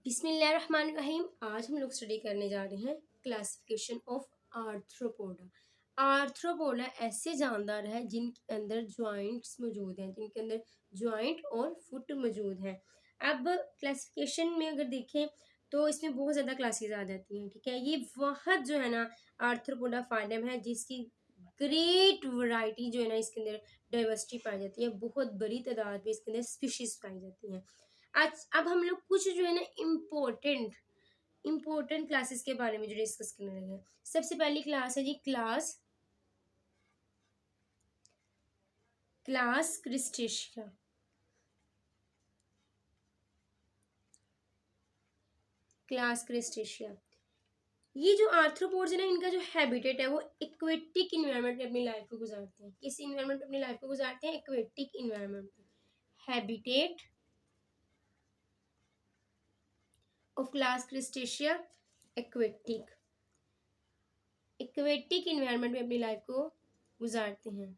बिस्मिल्लाहिर्रहमानिर्रहीम। आज हम लोग स्टडी करने जा रहे हैं क्लासिफिकेशन ऑफ आर्थ्रोपोडा। आर्थ्रोपोडा ऐसे जानदार है जिनके अंदर ज्वाइंट्स मौजूद हैं, जिनके अंदर ज्वाइंट और फुट मौजूद हैं। अब क्लासिफिकेशन में अगर देखें तो इसमें बहुत ज़्यादा क्लासेस आ जाती हैं, ठीक है। ये वह जो है ना आर्थ्रोपोडा फाइलम है जिसकी ग्रेट वैरायटी जो है ना इसके अंदर डाइवर्सिटी पाई जाती है, बहुत बड़ी तादाद में इसके अंदर स्पीशीज पाई जाती हैं। आज अब हम लोग कुछ जो है ना इम्पोर्टेंट क्लासेस के बारे में जो डिस्कस करने लगे हैं। सबसे पहली क्लास है जी क्लास क्रिस्टेशिया। क्लास क्रिस्टेशिया, ये जो आर्थ्रोपोड्स है ना, इनका जो हैबिटेट है वो एक्वेटिक इन्वायरमेंट में अपनी लाइफ को गुजारते हैं। किस इन्वायरमेंट में अपनी लाइफ को गुजारते हैं? एक्वेटिक इन्वायरमेंट में। Habitat of class crustacea aquatic. Aquatic environment में अपनी लाइफ को गुजारते हैं,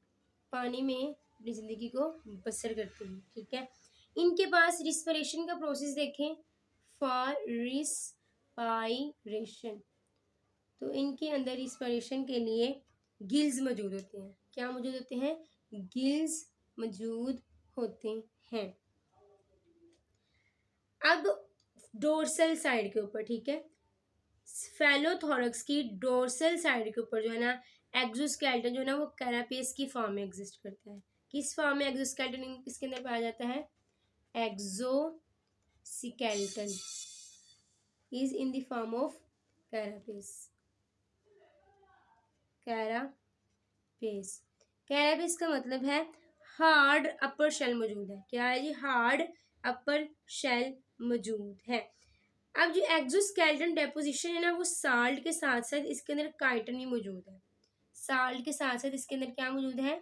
पानी में अपनी ज़िंदगी को बसर करते हैं, ठीक है। इनके पास रिस्पिरेशन का प्रोसेस देखें, फॉर रिस्पायरेशन, तो इनके अंदर रिस्पिरेशन के लिए गिल्स मौजूद होते हैं। क्या मौजूद होते हैं? गिल्स मौजूद होते हैं। अब डोर्सल साइड के ऊपर, ठीक है, फेलोथोरक्स की डोर्सल साइड के ऊपर जो है ना एक्सोस्केलेटन जो है ना वो कैरापेस की फॉर्म में एग्जिस्ट करता है। किस फॉर्म में एक्सोस्केलेटन इसके अंदर पाया जाता है? Exoskeleton is in the form of carapace. Carapace, carapace का मतलब है हार्ड अपर शेल मौजूद है। क्या है जी? हार्ड अपर शेल मौजूद है। अब जो एक्सोस्केलेटन डेपोजिशन है ना वो साल्ट के साथ साथ इसके अंदर काइटन भी मौजूद है। साल्ट के साथ साथ इसके अंदर क्या मौजूद है?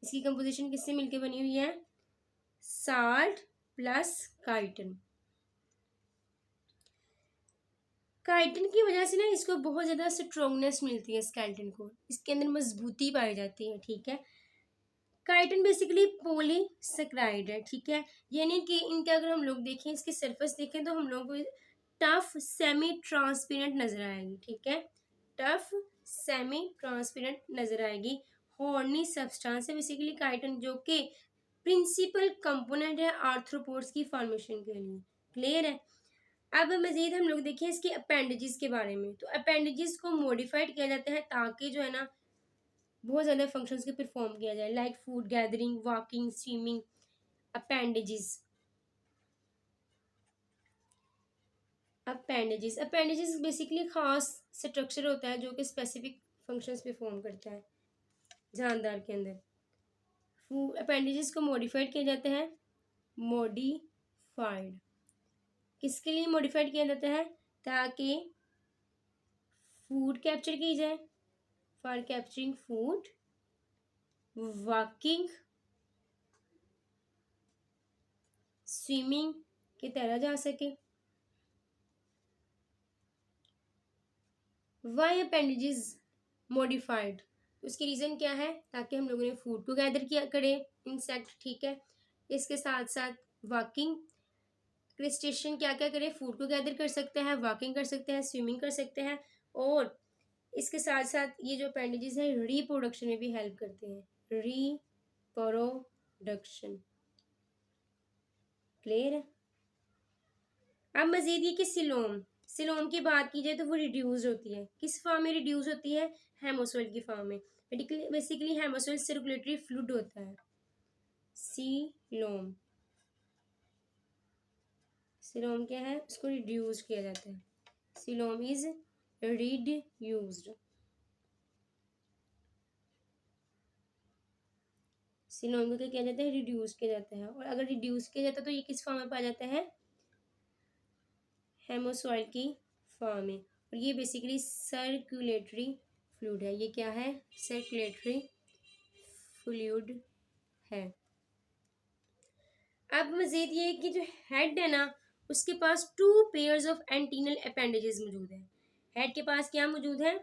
इसकी कंपोजिशन किससे मिलकर बनी हुई है? Salt plus chiton. काइटन की वजह से ना इसको बहुत ज़्यादा स्ट्रोंगनेस मिलती है, स्केलेटन को, इसके अंदर मजबूती पाई जाती है, ठीक है। काइटन बेसिकली पॉलीसेकेराइड है, ठीक है, यानी कि इनके अगर हम लोग देखें, इसकी सरफेस देखें तो हम लोग को टफ सेमी ट्रांसपेरेंट नजर आएगी, ठीक है, टफ सेमी ट्रांसपेरेंट नजर आएगी। हॉर्नी सब्सटेंस है बेसिकली काइटन, जो कि प्रिंसिपल कंपोनेंट है आर्थ्रोपोड्स की फॉर्मेशन के लिए। क्लियर है? अब मजीद हम लोग देखें इसके अपेंडेजेस के बारे में। तो अपेंडेजेस को मॉडिफाइड किया जाता है ताकि जो है ना बहुत ज़्यादा फंक्शंस के परफॉर्म किया जाए, like food gathering, walking, swimming. Appendages appendages appendages basically खास स्ट्रक्चर होता है जो कि स्पेसिफिक फंक्शंस परफॉर्म करता है जानदार के अंदर। अपेंडेजेस को मॉडिफाइड किया जाता है, मॉडिफाइड किसके लिए मॉडिफाइड किया जाता है? ताकि फूड कैप्चर की जाए, for capturing food, walking, swimming की तरह जा सके। वाई अपेंडेजेस मॉडिफाइड, तो उसकी रीज़न क्या है? ताकि हम लोगों ने फूड को गैदर किया करे, इंसेक्ट, ठीक है, इसके साथ साथ वॉकिंग। क्रिस्टेशियन क्या क्या करे? फूड को गैदर कर सकते हैं, वॉकिंग कर सकते हैं, स्विमिंग कर सकते हैं, और इसके साथ साथ ये जो अपेंडेजेस हैं रिप्रोडक्शन में भी हेल्प करते हैं, रिप्रोडक्शन। क्लियर है? अब मजीद ये कि सिलोम की बात की जाए तो वो रिड्यूस होती है। किस फॉर्म में रिड्यूस होती है? हेमोसोइल की फॉर्म में। बेसिकली हेमोसोइल सर्कुलेटरी फ्लूइड होता है। सिलोम क्या है? उसको रिड्यूस किया जाता है। Coelom is reduced. सिलोम को क्या किया जाता है? रिड्यूस किया जाता है। और अगर रिड्यूस किया जाता है तो ये किस फॉर्म में पाया जाता है? हेमोसॉइल की फॉर्म में। और ये बेसिकली सर्कुलेटरी फ्लूइड है। ये क्या है? सर्कुलेटरी फ्लूइड है। अब मजीद ये कि जो हेड है ना उसके पास 2 पेयर्स ऑफ एंटीनल अपेंडेजेस मौजूद है। हेड के पास क्या मौजूद है?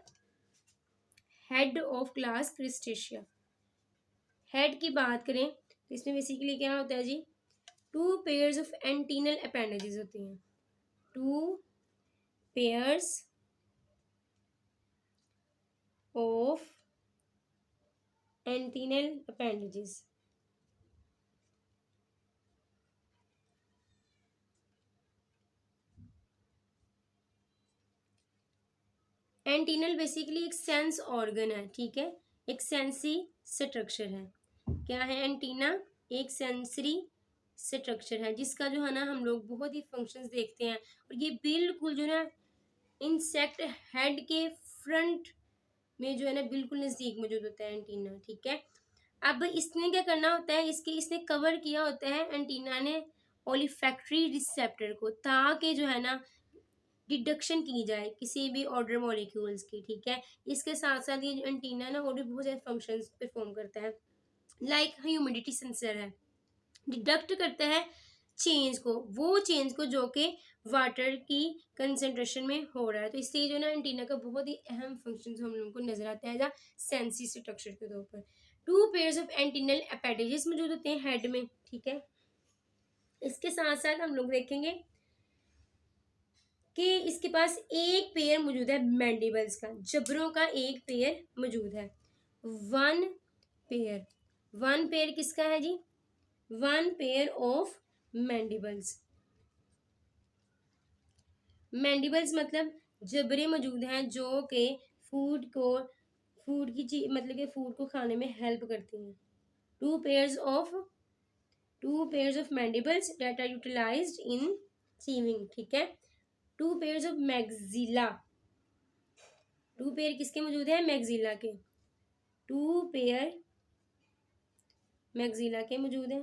Head of class crustacea. Head की बात करें तो इसमें बेसिकली क्या होता है जी? 2 पेयर्स ऑफ एंटीनल अपेंडेजेस होती हैं। 2 pairs of antennal appendages. Antennal basically एक सेंस ऑर्गन है, ठीक है, एक सेंसी स्ट्रक्चर है। क्या है एंटीना? एक सेंसरी स्ट्रक्चर है जिसका जो है ना हम लोग बहुत ही फंक्शंस देखते हैं, और ये बिल्कुल जो है इंसेक्ट हेड के फ्रंट में जो है ना बिल्कुल नज़दीक मौजूद होता है एंटीना, ठीक है। अब इसने क्या करना होता है, इसने कवर किया होता है एंटीना ने ओलिफैक्टरी रिसेप्टर को, ताकि जो है ना डिडक्शन की जाए किसी भी ऑर्डर मॉलिक्यूल्स की, ठीक है। इसके साथ साथ ये एंटीना ना और भी बहुत सारे फंक्शंस परफॉर्म करता है, लाइक ह्यूमिडिटी सेंसर है, डिडक्ट करता है चेंज को, वो चेंज को जो कि वाटर की कंसंट्रेशन में हो रहा है। तो इसलिए जो ना एंटीना का बहुत ही अहम फंक्शन हम लोगों को नजर आता है एज सेंसी स्ट्रक्चर के तौर पर। 2 पेयर्स ऑफ एंटीनल एपेंडेजेस मौजूद होते हैं हेड में, ठीक है। इसके साथ साथ हम लोग देखेंगे कि इसके पास एक पेयर मौजूद है मैंडिबल्स का, जबड़ों का एक पेयर मौजूद है। 1 पेयर, 1 पेयर किसका है जी? 1 पेयर ऑफ मैंडिबल्स। मैंडिबल्स मतलब जबड़े मौजूद हैं जो कि फूड की चीज मतलब कि फूड को खाने में हेल्प करती हैं। 2 pairs of 2 pairs of mandibles that are utilized in chewing, ठीक है। 2 पेयर्स ऑफ मैग्जिला, 2 पेयर किसके मौजूद है? मैग्जिला के। 2 पेयर मैग्जिला के मौजूद है।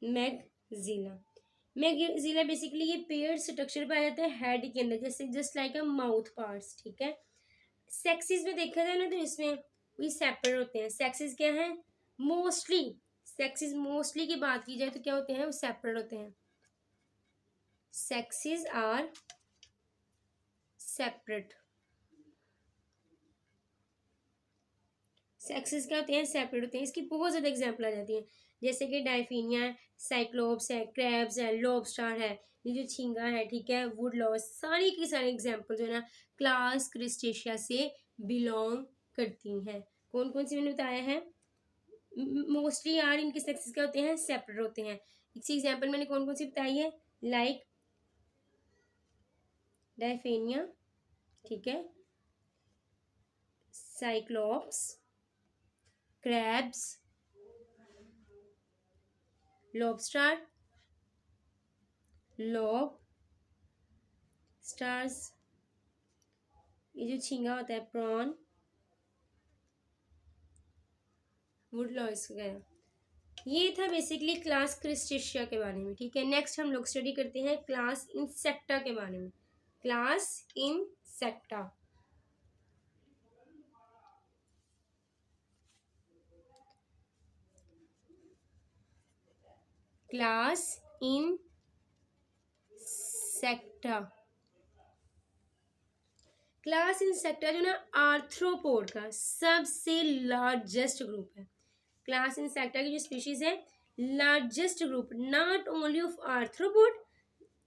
मैग्जिला, मैग्जिला बेसिकली ये पेयर स्ट्रक्चर पाया जाता है हेड के अंदर, जैसे just like a mouth parts, ठीक है। सेक्सिस में देखा जाए ना तो इसमें भी सेपरेट होते हैं। सेक्सिस क्या है? मोस्टली सेक्सिस मोस्टली की बात की जाए तो क्या होते हैं? वो सेपरेट होते हैं। सेक्सिस आर सेपरेट, सेक्सेस क्या होते हैं? सेपरेट होते हैं। इसकी बहुत ज़्यादा एग्जाम्पल आ जाती हैं, जैसे कि डायफिनिया है, साइक्लोप्स है, क्रैब्स है, लॉबस्टर है, ये जो झींगा है, ठीक है, वुड लॉस, सारी की सारी एग्जाम्पल जो है ना क्लास क्रिस्टेशिया से बिलोंग करती हैं। कौन कौन सी मैंने बताया है? मोस्टली यार इनके सेक्सेस क्या होते हैं? सेपरेट होते हैं। इसी एग्जाम्पल मैंने कौन कौन सी बताई है? लाइक डायफेनिया, ठीक है, cyclops, crabs, lobster, lobe stars, ये जो झींगा होता है प्रॉन, वुड लॉयस वगैरह। ये था बेसिकली क्लास क्रिस्टेशिया के बारे में, ठीक है। नेक्स्ट हम लोग स्टडी करते हैं क्लास इंसेक्टा के बारे में। Class insecta, class insecta, class insecta जो ना आर्थ्रोपोड का सबसे लार्जेस्ट ग्रुप है। क्लास इंसेक्टा की जो स्पीशीज है largest group, not only of arthropod,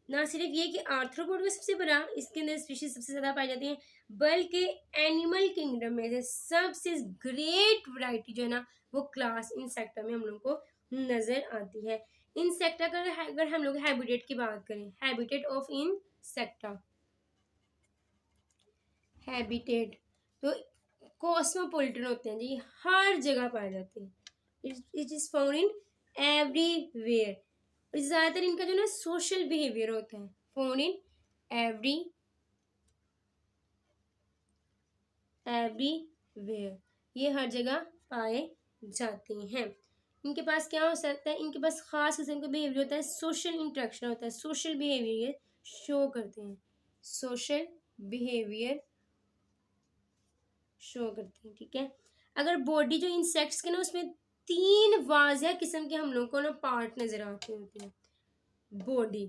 ना सिर्फ ये कि आर्थ्रोपोड का सबसे बड़ा इसके अंदर स्पीशीज सबसे ज़्यादा पाई जाती हैं, बल्कि एनिमल किंगडम में से सबसे ग्रेट वैरायटी जो है ना वो क्लास इंसेक्टा में हम लोग को नज़र आती है। इंसेक्टा का अगर हम लोग हैबिटेट की बात करें, हैबिटेट ऑफ इंसेक्टा, हैबिटेट तो कॉस्मोपॉलिटन होते हैं जी, हर जगह पाए जाते हैं। It is found in everywhere. ज़्यादातर इनका जो ना सोशल बिहेवियर होता है, फाउंड इन एवरीवेयर, ये हर जगह पाए जाते हैं। इनके पास क्या हो सकता है? इनके पास खास किस्म का बिहेवियर होता है, सोशल इंटरेक्शन होता है, सोशल बिहेवियर शो करते हैं, सोशल बिहेवियर शो करते हैं, ठीक है। अगर बॉडी जो इंसेक्ट्स के ना उसमें 3 वाज़ह किस्म के हम लोग को ना पार्ट नज़र आते होते हैं। बॉडी,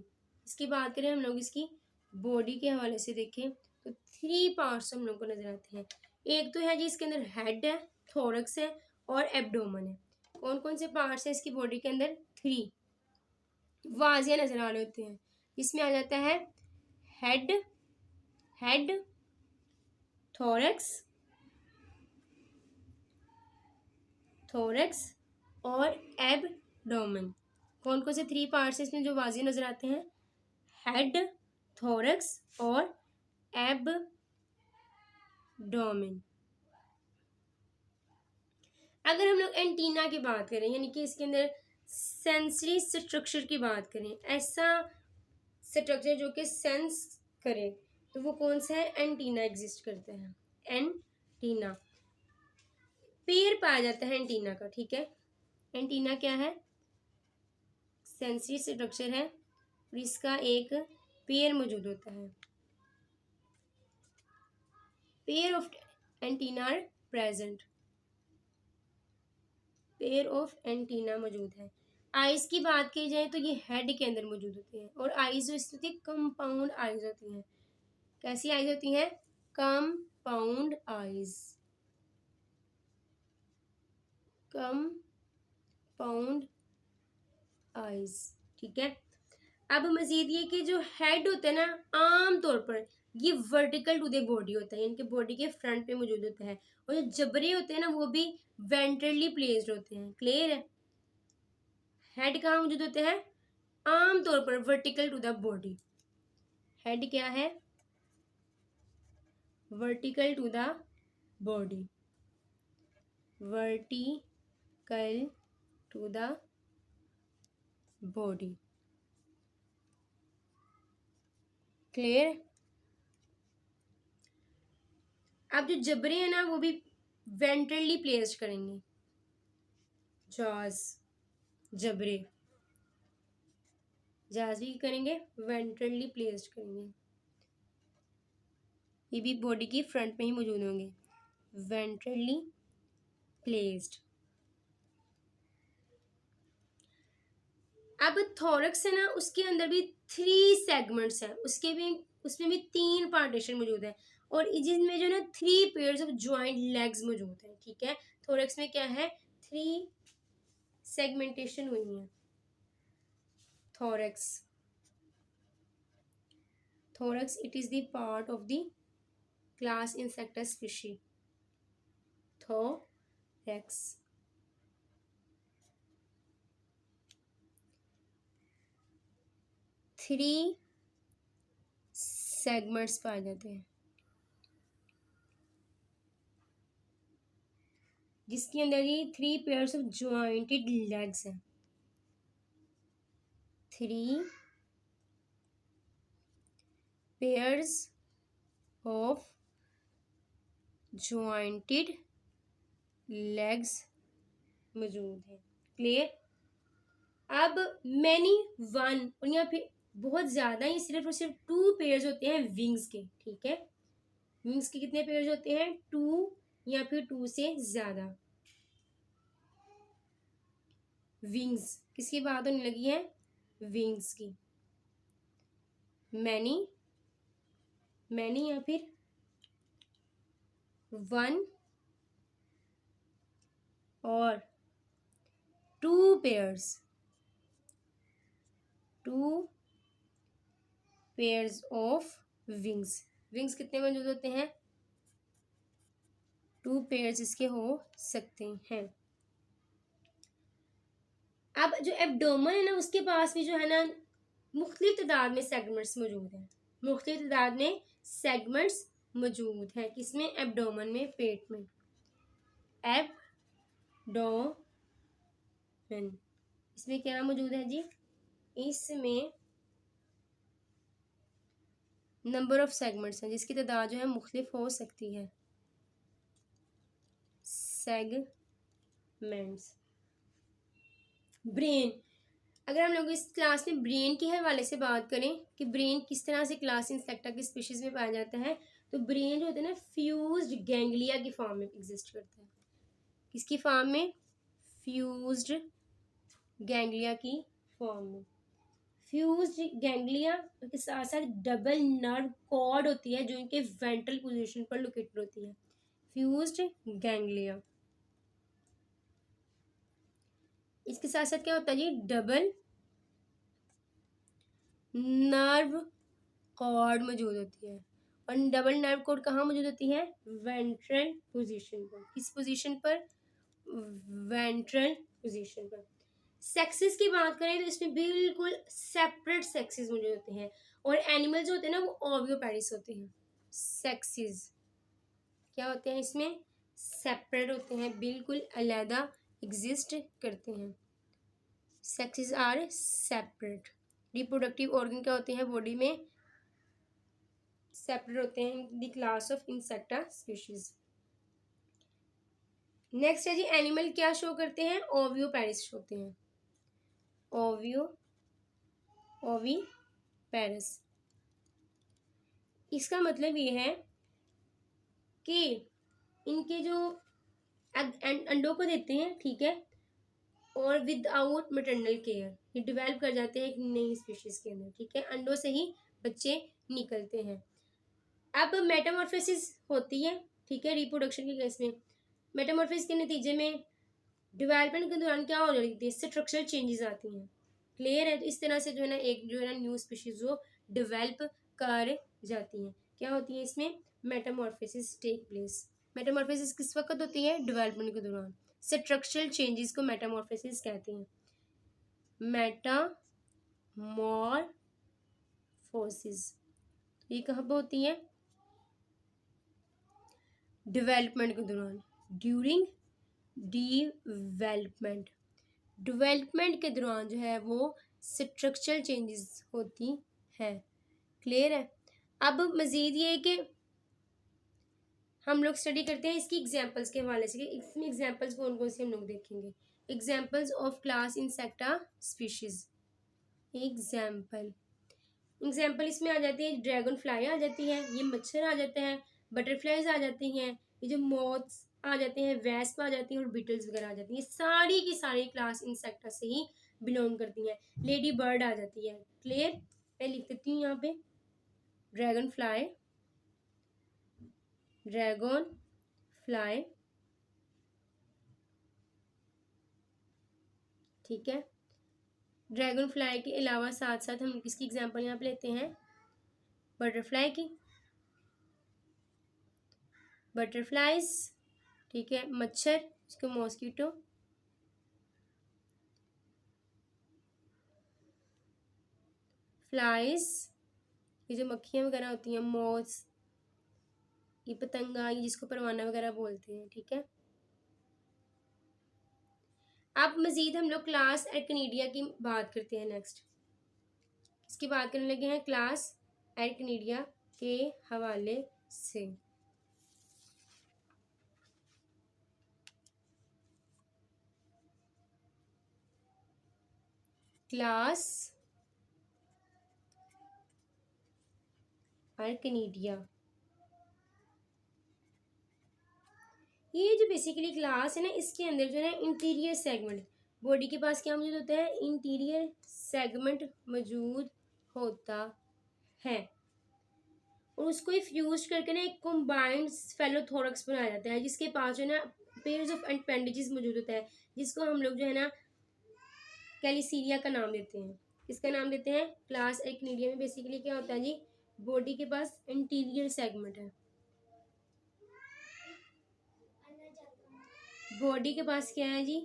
इसकी बात करें हम लोग इसकी बॉडी के हवाले से देखें तो 3 पार्ट्स हम लोग को नज़र आते हैं। एक तो है जी इसके अंदर हेड है, थोरक्स है और एब्डोमन है। कौन कौन से पार्ट्स हैं इसकी बॉडी के अंदर? 3 वाजिया नजर आ रहे होते हैं। इसमें आ जाता है हेड, हेड, थोरैक्स, थोरैक्स और एबडोमेन। कौन कौन से 3 पार्ट्स हैं इसमें जो वाजिया नजर आते हैं? हेड, थोरैक्स और एबडोमेन। अगर हम लोग एंटीना की बात करें, यानी कि इसके अंदर सेंसरी स्ट्रक्चर की बात करें, ऐसा स्ट्रक्चर जो कि सेंस करे, तो वो कौन सा है? एंटीना एग्जिस्ट करता है। एंटीना पेयर पाया जाता है एंटीना का, ठीक है। एंटीना क्या है? सेंसरी स्ट्रक्चर है और इसका एक पेयर मौजूद होता है। Pair of antenna are present, pair of antenna मौजूद है। आइज की बात की जाए तो ये हेड के अंदर मौजूद होती है और आइज जो इसमें कंपाउंड आइज होती हैं। कैसी आइज होती हैं? कंपाउंड आइज, कंपाउंड आइज, ठीक है। अब मजीद ये कि जो हेड होता है ना, आम तौर पर ये वर्टिकल टू द बॉडी होता है, इनके बॉडी के फ्रंट पे मौजूद होता है। और जो जबड़े होते हैं ना, वो भी वेंट्रली प्लेस्ड होते हैं। क्लियर है? हेड कहाँ मौजूद होते हैं? आम तौर पर vertical to the body. Head क्या है? Vertical to the body, vertical to the body. Clear? अब जो जबड़े हैं ना, वो भी वेंट्रली प्लेस्ड करेंगे। जॉज, जबड़े, जॉज भी करेंगे वेंट्रली प्लेस्ड करेंगे। ये भी बॉडी की फ्रंट में ही मौजूद होंगे, वेंट्रली प्लेस्ड। अब थोरक्स है ना, उसके अंदर भी 3 सेगमेंट्स हैं, उसमें भी 3 पार्टीशन मौजूद है और जिसमें जो ना 3 पेयर्स ऑफ ज्वाइंट लेग्स मौजूद हैं, ठीक है। थोरक्स में क्या है? 3 सेगमेंटेशन हुई है। Thorax, thorax it is the part of the class insecta species, thorax. Three segments पाए जाते हैं जिसके अंदर ये 3 पेयर्स ऑफ ज्वाइंटेड लेग्स हैं। 3 पेयर्स ऑफ ज्वाइंटेड लेग्स मौजूद है। क्लियर? अब मैनी वन और या फिर बहुत ज्यादा ही सिर्फ और सिर्फ 2 पेयर्स होते हैं विंग्स के, ठीक है। विंग्स के कितने पेयर्स होते हैं? 2 या फिर 2 से ज्यादा। विंग्स किसकी बात होने लगी है? विंग्स की। मैनी, मैनी या फिर 1 और 2 pairs, 2 pairs of wings. Wings कितने मौजूद होते हैं? 2 पेयर्स इसके हो सकते हैं। अब जो एब्डोमेन है ना, उसके पास भी जो है ना मुख्तलिफ तादाद में सेगमेंट्स मौजूद हैं। मुख्तलिफ तादाद में सेगमेंट्स मौजूद है किसमें? एब्डोमेन में, पेट में। एब्डोमेन, इसमें क्या मौजूद है जी? इसमें नंबर ऑफ सेगमेंट्स हैं जिसकी तादाद जो है मुख्तलिफ हो सकती है। सेगमेंट्स। ब्रेन, अगर हम लोग इस क्लास में ब्रेन के हवाले से बात करें कि ब्रेन किस तरह से क्लास इंसेक्टा की स्पीशीज में पाया जाता है, तो ब्रेन जो होता है ना फ्यूज्ड गैंग्लिया की फॉर्म में एग्जिस्ट करता है। किसकी फॉर्म में? फ्यूज्ड गैंग्लिया की फॉर्म में। फ्यूज्ड गैंग्लिया के साथ साथ डबल नर्व कॉर्ड होती है जो इनके वेंट्रल पोजीशन पर लोकेटेड होती है। Fused ganglia. इसके साथ साथ क्या होता है जी, डबल नर्व कॉर्ड मौजूद होती है। और डबल नर्व कॉर्ड कहाँ मौजूद होती है, वेंट्रल पोजीशन पर। किस पोजीशन पर, वेंट्रल पोजीशन पर। सेक्सेस की बात करें तो इसमें बिल्कुल सेपरेट सेक्सेस मौजूद होते हैं, और एनिमल जो होते हैं ना वो ओवियोपेरिस होते हैं। सेक्सेस क्या होते हैं इसमें, सेपरेट होते हैं, बिल्कुल अलग एग्जिस्ट करते हैं। Sexes are separate. Reproductive organ क्या होते हैं बॉडी में, सेपरेट होते हैं, the class of Insecta species. Next है जी, एनिमल क्या शो करते हैं, ओवियोपेरिस होते हैं। ओविपेरस। इसका मतलब ये है कि इनके जो अंडों को देते हैं, ठीक है, और विदाउट मैटरनल केयर ये डेवलप कर जाते हैं एक नई स्पीशीज के अंदर, ठीक है, अंडों से ही बच्चे निकलते हैं। अब मेटामॉर्फोसिस होती है, ठीक है, रिप्रोडक्शन के केस में। मेटामॉर्फोसिस के नतीजे में डेवलपमेंट के दौरान क्या हो जाती है, स्ट्रक्चरल चेंजेस आती हैं। क्लियर है, तो इस तरह से जो है ना एक जो है ना न्यू स्पीशीज वो डेवलप कर जाती हैं। क्या होती है इसमें, मेटामॉर्फोसिस टेक प्लेस। मेटामॉर्फोसिस किस वक्त होती है, डेवलपमेंट के दौरान। स्ट्रक्चरल चेंजेस को मेटामॉर्फोसिस कहते हैं। मेटामॉर्फोसिस ये कहाँ पर होती है, डेवलपमेंट के दौरान, ड्यूरिंग डेवलपमेंट। डेवलपमेंट के दौरान जो है वो स्ट्रक्चरल चेंजेस होती है। क्लियर है। अब मज़ीद ये है कि हम लोग स्टडी करते हैं इसकी एग्जांपल्स के हवाले से, इसमें एग्जांपल्स कौन कौन से हम लोग देखेंगे। Examples of class insecta species. Example इसमें आ जाती है, ड्रैगन फ्लाई आ जाती है, ये मच्छर आ जाते हैं, बटरफ्लाइज आ जाती हैं, ये जो मॉथ्स आ जाते हैं, वेस्प आ जाती हैं, और बीटल्स वगैरह आ जाती हैं। सारी की सारी क्लास इंसेक्टा से ही बिलोंग करती हैं। लेडी बर्ड आ जाती है। क्लियर, मैं लिख देती हूँ यहाँ पे, ड्रैगन फ्लाई, ठीक है। ड्रैगन फ्लाई के अलावा साथ साथ हम किसकी एग्जांपल यहाँ पे लेते हैं, बटरफ्लाई की, बटरफ्लाइज, ठीक है, मच्छर इसको मॉस्किटो, फ्लाइज ये जो मक्खियाँ वगैरह होती हैं, मॉथ्स ये पतंगा, ये जिसको परवाना वगैरह बोलते हैं, ठीक है। अब मजीद हम लोग क्लास एर्कनीडिया की बात करते हैं। नेक्स्ट इसकी बात करने लगे हैं क्लास एर्कनीडिया के हवाले से। क्लास एर्कनीडिया, ये जो बेसिकली क्लास है ना, इसके अंदर जो है ना इंटीरियर सेगमेंट, बॉडी के पास क्या मौजूद होता है, इंटीरियर सेगमेंट मौजूद होता है, और उसको फ्यूज करके ना एक कॉम्बाइंड फेलोथोरक्स बनाया जाता है, जिसके पास जो है ना पेयर्स ऑफ एपेंडेजेस मौजूद होता है, जिसको हम लोग जो है ना कैलिसीरिया का नाम देते हैं। किसका नाम देते हैं, क्लास एर्कनीडिया में बेसिकली क्या होता है जी, बॉडी के पास इंटीरियर सेगमेंट है, बॉडी के पास क्या है जी,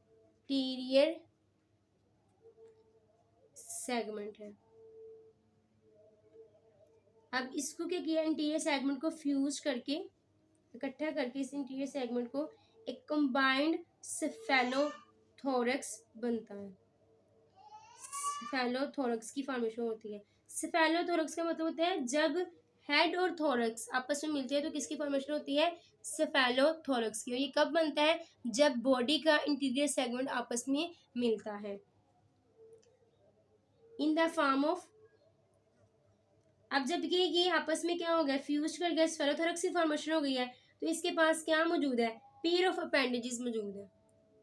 एंटीरियर सेगमेंट है। अब इसको क्या किया, इंटीरियर सेगमेंट को फ्यूज करके, इकट्ठा करके इस इंटीरियर सेगमेंट को एक कंबाइंड सेफेलोथोरक्स बनता है। सेफेलोथोरक्स की फॉर्मेशन होती है। सेफेलोथोरक्स का मतलब होता है जब हेड और थोरक्स आपस में मिलते हैं तो किसकी फॉर्मेशन होती है, सेफेलोथोरक्स की। और ये कब बनता है, जब बॉडी का इंटीरियर सेगमेंट आपस में मिलता है, इन द फॉर्म ऑफ। अब जब ये आपस में क्या हो गया, फ्यूज कर गया, स्फेरोथोरक्स की फॉर्मेशन हो गई है, तो इसके पास क्या मौजूद है, पेयर ऑफ अपेंडेजेस मौजूद है।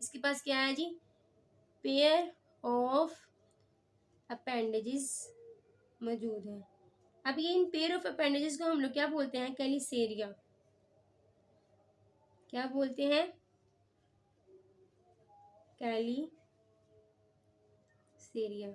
इसके पास क्या है जी, पेयर ऑफ अपेंडेजेस मौजूद है। अब ये इन पेयर ऑफ अपेंडेजेस को हम लोग क्या बोलते हैं, कैलिसेरिया। क्या बोलते हैं, कैलीसेरिया।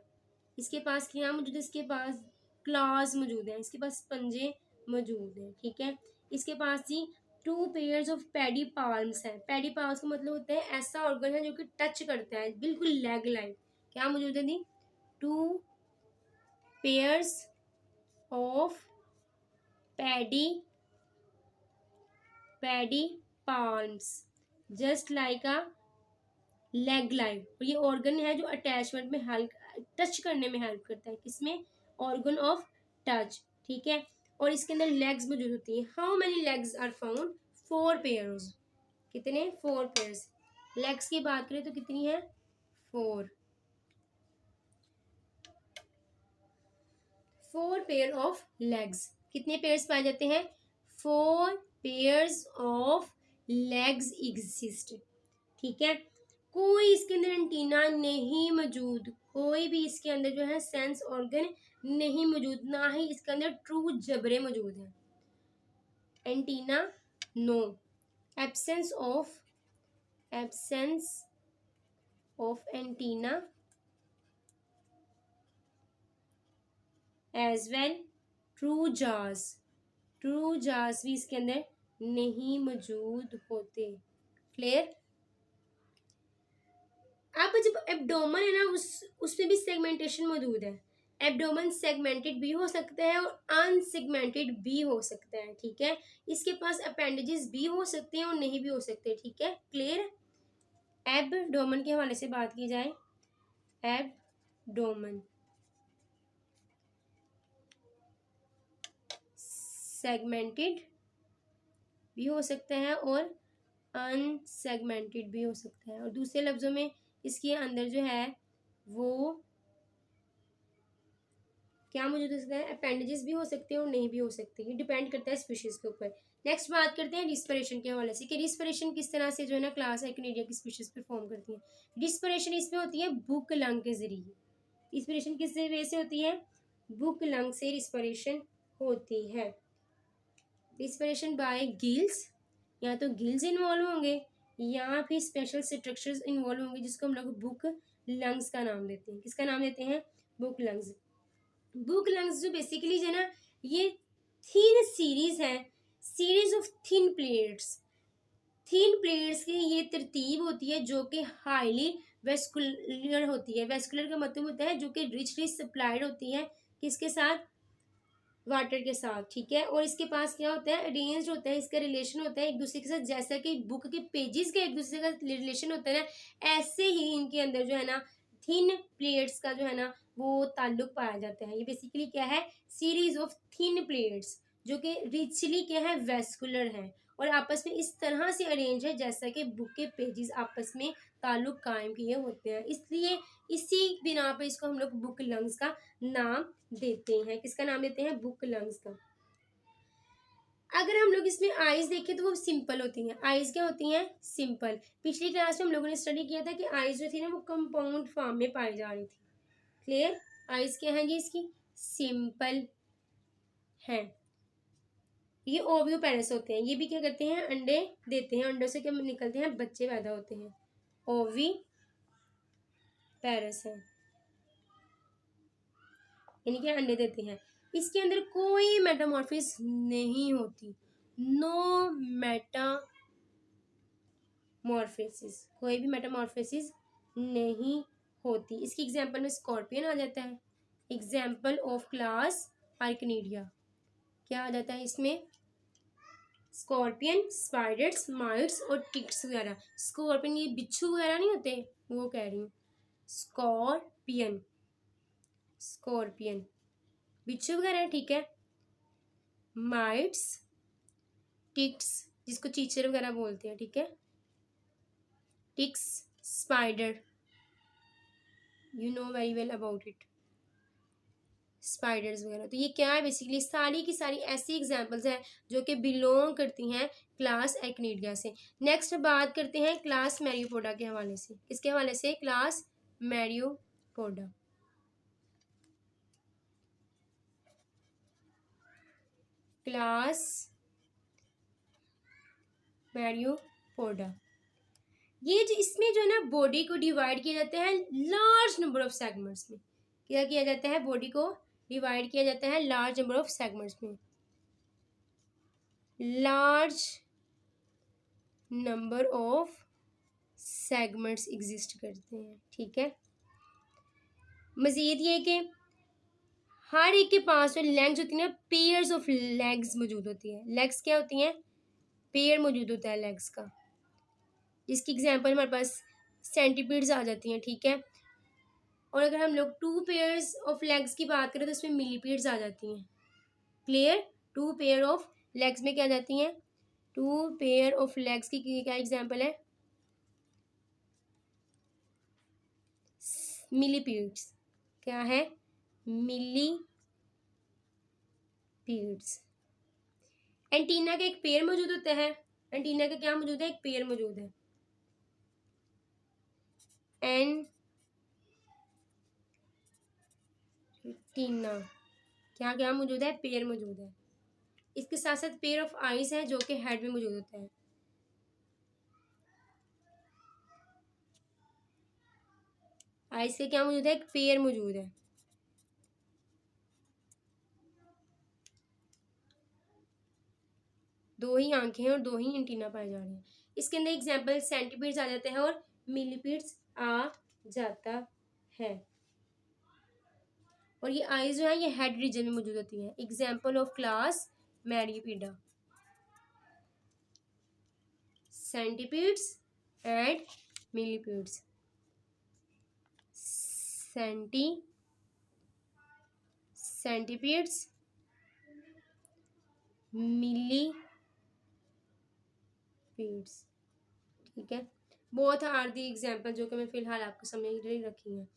इसके पास क्या मौजूद है, इसके पास क्लॉज मौजूद है, इसके पास पंजे मौजूद हैं, ठीक है। इसके पास जी 2 पेयर्स ऑफ पैडी पाल्म्स है। पैडी पाल्म्स का मतलब होता है ऐसा ऑर्गन है जो कि टच करता है बिल्कुल लेग लाइन। क्या मौजूद है दी, 2 pairs of pedipalps just like a leg line. और ये ऑर्गन है जो अटैचमेंट में हेल्प, टच करने में हेल्प करता है, किसमें, ऑर्गन ऑफ टच, ठीक है। और इसके अंदर लेग्स मौजूद होती हैं। How many legs are found, 4 pairs. कितने, 4 पेयर्स। लेग्स की बात करें तो कितनी है, 4 पेयर ऑफ लेग्स। कितने पेयर्स पाए जाते हैं, 4 पेयर्स ऑफ लेग्स एग्जिस्ट, ठीक है। कोई इसके अंदर एंटीना नहीं मौजूद, कोई भी इसके अंदर जो है सेंस ऑर्गन नहीं मौजूद, ना ही इसके अंदर ट्रू जबड़े मौजूद हैं। Antenna no, absence of antenna as well, true जार्स भी इसके अंदर नहीं मौजूद होते। क्लियर। अब जब एब्डोमन है ना, उसमें भी सेगमेंटेशन मौजूद है। एब्डोमन सेगमेंटेड भी हो सकता है और अनसेगमेंटेड भी हो सकता है, ठीक है। इसके पास अपेंडेजेस भी हो सकते हैं और नहीं भी हो सकते, ठीक है। क्लियर। एब्डोमन के हवाले से बात की जाए, एब्डोमन सेगमेंटेड भी हो सकता है और अनसेगमेंटेड भी हो सकता है। और दूसरे लफ्जों में इसके अंदर जो है वो क्या मौजूद हो सकता है, अपेंडेजेस भी हो सकते हैं और नहीं भी हो सकते, ये डिपेंड करता है स्पीशीज के ऊपर। नेक्स्ट बात करते हैं रिस्पिरेशन के हवाले से कि रिस्पिरेशन किस तरह से जो है ना क्लास एक्टिनिडिया की स्पीशीज परफॉर्म करती है। रिस्पिरेशन इसमें होती है बुक लंग के जरिए। रिस्पिरेशन किस वे से होती है, बुक लंग से रिस्पिरेशन होती है। रिस्पिरेशन बाय गिल्स, या तो गिल्स इन्वॉल्व होंगे या फिर स्पेशल स्ट्रक्चर्स इन्वॉल्व होंगे जिसको हम लोग बुक लंग्स का नाम देते हैं। किसका नाम देते हैं, बुक लंग्स। बुक लंग्स जो बेसिकली जो है ना, ये थिन सीरीज है, सीरीज ऑफ थिन प्लेट्स की ये तरतीब होती है जो कि हाईली वेस्कुलर होती है। वेस्कुलर का मतलब होता है जो कि रिचली सप्लाइड होती है, किसके साथ, वाटर के साथ, ठीक है। और इसके पास क्या होता है, अरेंज होता है, इसका रिलेशन होता है एक दूसरे के साथ, जैसा कि बुक के पेजेस का एक दूसरे का रिलेशन होता है ना, ऐसे ही इनके अंदर जो है ना थिन प्लेट्स का जो है ना वो ताल्लुक पाया जाता है। ये बेसिकली क्या है, सीरीज ऑफ थिन प्लेट्स जो कि रिचली क्या है, वेस्कुलर है और आपस में इस तरह से अरेंज है जैसा कि बुक के पेजेस आपस में ताल्लुक कायम किए होते हैं, इसलिए इसी बिना पे इसको हम लोग बुक लंग्स का नाम देते हैं। किसका नाम देते हैं, बुक लंग्स का। अगर हम लोग इसमें आईज देखें तो वो सिंपल होती हैं। आईज क्या होती हैं, सिंपल। पिछली क्लास में हम लोगों ने स्टडी किया था कि आईज जो थी ना वो कंपाउंड फॉर्म में पाई जा रही थी। क्लियर। आईज क्या है जी, इसकी सिंपल है। ये ओवियोपेरस होते हैं, ये भी क्या करते हैं, अंडे देते हैं, अंडों से क्या निकलते हैं, बच्चे पैदा होते हैं, ओवी पैरस है, यानी कि अंडे देते हैं। इसके अंदर कोई मेटामॉर्फिस नहीं होती, नो मेटामॉर्फिस, कोई भी मेटामॉर्फिस नहीं होती। इसकी एग्जांपल में स्कॉर्पियन आ जाता है, एग्जांपल ऑफ क्लास आर्कनीडिया क्या आ जाता है इसमें, स्कॉर्पियन, स्पाइडर्स, माइट्स और टिक्स वगैरह। स्कॉर्पियन ये बिच्छू वगैरह नहीं होते, वो कह रही हूँ, स्कॉर्पियन बिच्छू वगैरह, ठीक है। माइट्स, टिक्स जिसको चीचर वगैरह बोलते हैं, ठीक है, ticks, spider, you know very well about it, spiders वगैरह। तो ये क्या है, बेसिकली सारी की सारी ऐसी एग्जांपल्स हैं जो कि बिलोंग करती हैं क्लास एक्निडिया से। नेक्स्ट बात करते हैं क्लास मैरियोपोडा के हवाले से। किसके हवाले से, क्लास मैरियोपोडा। क्लास मैरियोपोडा पोडा। ये जो इसमें जो है ना बॉडी को डिवाइड किया जाता है लार्ज नंबर ऑफ सेगमेंट्स में। क्या किया जाता है? बॉडी को डिवाइड किया जाता है लार्ज नंबर ऑफ सेगमेंट्स में। Large number of segments exist करते हैं, ठीक है। मज़ीद ये कि हर एक के पास जो लेग्स होती है ना, पेयर्स ऑफ लेग्स मौजूद होती है। लेग्स क्या होती हैं? पेयर मौजूद होता है लेग्स का, जिसकी एग्जांपल हमारे पास सेंटीपीड्स आ जाती हैं, ठीक है। और अगर हम लोग 2 पेयर्स ऑफ लेग्स की बात करें तो इसमें मिलीपीड्स आ जाती हैं। क्लियर? 2 पेयर ऑफ लेग्स में क्या आ जाती हैं? 2 पेयर ऑफ लेग्स की क्या एग्जांपल है? मिलीपीड्स। क्या है? मिलीपीड्स। एंटीना का एक पेयर मौजूद होता है। एंटीना का क्या मौजूद है? एक पेयर मौजूद है। एंटीना क्या क्या मौजूद है? पेयर मौजूद है। इसके साथ साथ पेयर ऑफ आईज है जो कि हेड में मौजूद होता है। आईज के क्या मौजूद है? एक पेयर मौजूद है। दो ही आंखें हैं और दो ही एंटीना पाए जा रहे हैं। इसके अंदर एग्जाम्पल सेंटीपीड्स आ जाते हैं और मिलीपीड्स आ जाता है। और ये आईज जो है ये हेड रीजन में मौजूद होती है। Example of class myriapoda, centipedes and millipedes. Centipedes, millipedes, ठीक है। बहुत आर दी एग्जाम्पल जो कि मैं फिलहाल आपके सामने रखी हैं।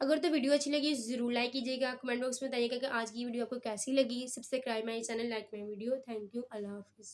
अगर तो वीडियो अच्छी लगी ज़रूर लाइक कीजिएगा, कमेंट बॉक्स में बताइएगा कि आज की वीडियो आपको कैसी लगी। Subscribe my channel, like my video. Thank you. अल्लाह हाफिज़।